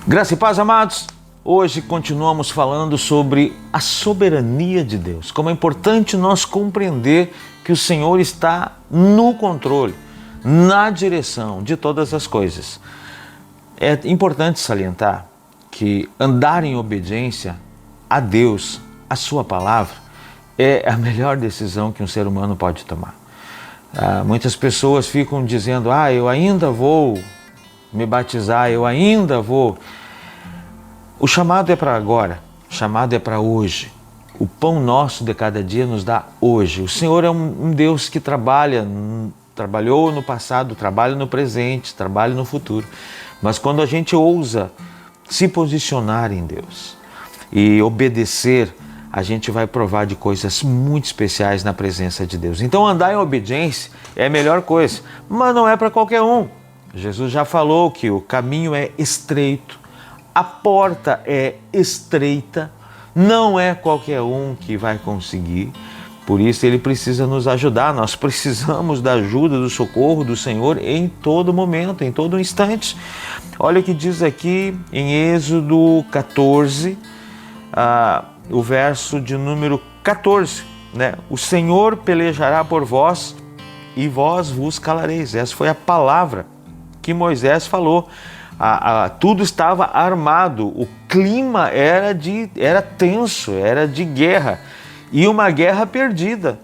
Graça e paz, amados. Hoje continuamos falando sobre a soberania de Deus. Como é importante nós compreender que o Senhor está no controle, na direção de todas as coisas. É importante salientar que andar em obediência a Deus, a sua palavra, é a melhor decisão que um ser humano pode tomar. Muitas pessoas ficam dizendo, eu ainda vou me batizar, eu ainda vou. O chamado é para agora, o chamado é para hoje. O pão nosso de cada dia nos dá hoje. O Senhor é um Deus que trabalhou no passado, trabalha no presente, trabalha no futuro. Mas quando a gente ousa se posicionar em Deus e obedecer, a gente vai provar de coisas muito especiais na presença de Deus. Então andar em obediência é a melhor coisa, mas não é para qualquer um. Jesus já falou que o caminho é estreito, a porta é estreita, não é qualquer um que vai conseguir. Por isso ele precisa nos ajudar, nós precisamos da ajuda, do socorro do Senhor em todo momento, em todo instante. Olha o que diz aqui em Êxodo 14, o verso de número 14, né? O Senhor pelejará por vós e vós vos calareis. Essa foi a palavra que Moisés falou. Tudo estava armado, o clima era tenso, era de guerra, e uma guerra perdida,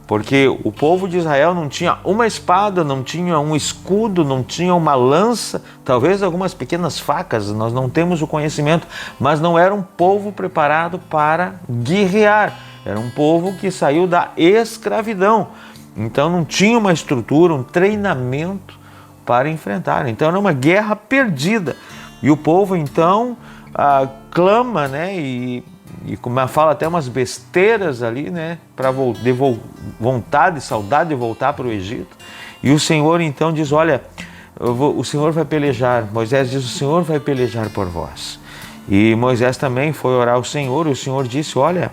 porque o povo de Israel não tinha uma espada, não tinha um escudo, não tinha uma lança, talvez algumas pequenas facas, nós não temos o conhecimento, mas não era um povo preparado para guerrear, era um povo que saiu da escravidão, então não tinha uma estrutura, um treinamento para enfrentar. Então era uma guerra perdida. E o povo então clama, né? E como fala até umas besteiras ali, né? Para vontade, saudade de voltar para o Egito. E o Senhor então diz, olha, o Senhor vai pelejar. Moisés diz, o Senhor vai pelejar por vós. E Moisés também foi orar ao Senhor. E o Senhor disse, olha,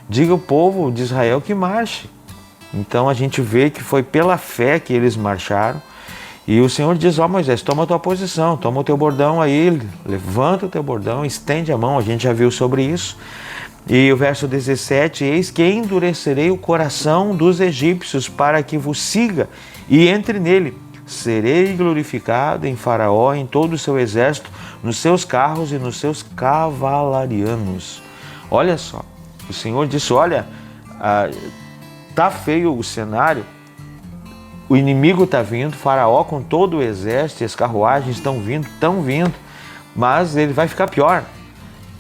diga ao povo de Israel que marche. Então a gente vê que foi pela fé que eles marcharam. E o Senhor diz, Moisés, toma a tua posição, toma o teu bordão aí, levanta o teu bordão, estende a mão, a gente já viu sobre isso. E o verso 17, eis que endurecerei o coração dos egípcios para que vos siga e entre nele. Serei glorificado em Faraó, em todo o seu exército, nos seus carros e nos seus cavalarianos. Olha só, o Senhor disse, olha, tá feio o cenário, o inimigo está vindo, Faraó com todo o exército, as carruagens estão vindo, mas ele vai ficar pior.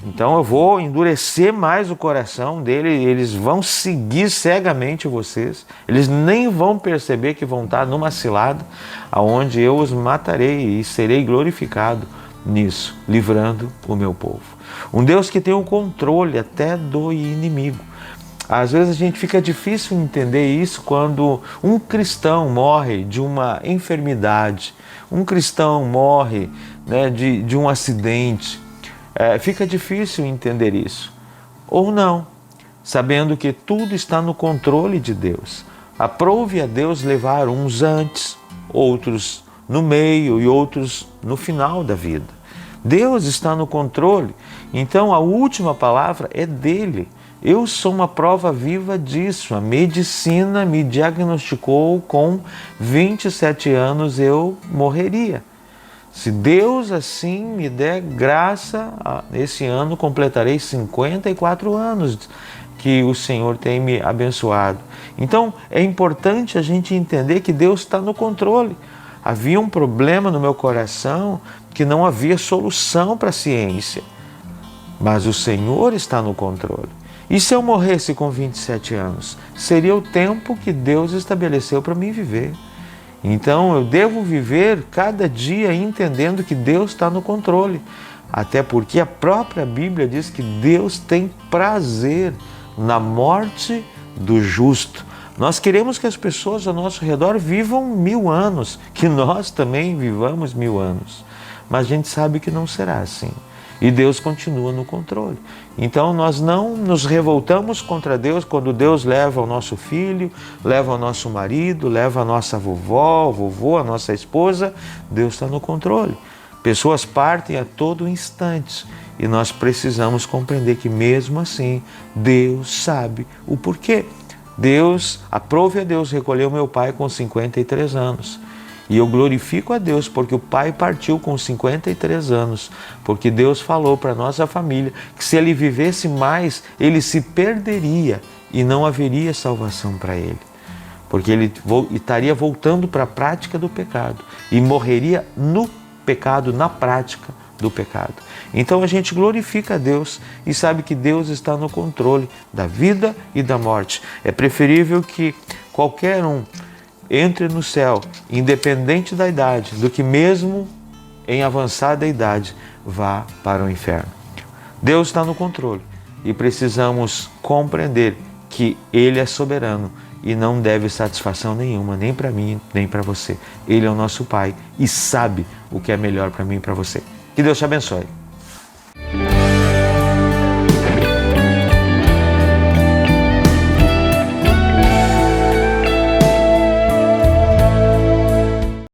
Então eu vou endurecer mais o coração dele, eles vão seguir cegamente vocês, eles nem vão perceber que vão estar numa cilada, aonde eu os matarei e serei glorificado nisso, livrando o meu povo. Um Deus que tem o controle até do inimigo. Às vezes a gente fica difícil entender isso quando um cristão morre de uma enfermidade, um cristão morre, né, de um acidente. Fica difícil entender isso. Ou não, sabendo que tudo está no controle de Deus. Aprove a Deus levar uns antes, outros no meio e outros no final da vida. Deus está no controle, então a última palavra é dele. Eu sou uma prova viva disso. A medicina me diagnosticou com 27 anos eu morreria. Se Deus assim me der graça, esse ano completarei 54 anos que o Senhor tem me abençoado. Então é importante a gente entender que Deus está no controle. Havia um problema no meu coração que não havia solução para a ciência, mas o Senhor está no controle. E se eu morresse com 27 anos? Seria o tempo que Deus estabeleceu para mim viver. Então eu devo viver cada dia entendendo que Deus está no controle. Até porque a própria Bíblia diz que Deus tem prazer na morte do justo. Nós queremos que as pessoas ao nosso redor vivam 1000 anos, que nós também vivamos 1000 anos. Mas a gente sabe que não será assim. E Deus continua no controle. Então nós não nos revoltamos contra Deus quando Deus leva o nosso filho, leva o nosso marido, leva a nossa vovó, o vovô, a nossa esposa. Deus está no controle. Pessoas partem a todo instante e nós precisamos compreender que mesmo assim Deus sabe o porquê. Aprove a Deus recolher o meu pai com 53 anos. E eu glorifico a Deus porque o pai partiu com 53 anos, porque Deus falou para a nossa família que se ele vivesse mais, ele se perderia e não haveria salvação para ele. Porque ele estaria voltando para a prática do pecado e morreria no pecado, na prática do pecado. Então a gente glorifica a Deus e sabe que Deus está no controle da vida e da morte. É preferível que qualquer um entre no céu, independente da idade, do que mesmo em avançada idade vá para o inferno. Deus está no controle e precisamos compreender que Ele é soberano e não deve satisfação nenhuma, nem para mim, nem para você. Ele é o nosso Pai e sabe o que é melhor para mim e para você. Que Deus te abençoe.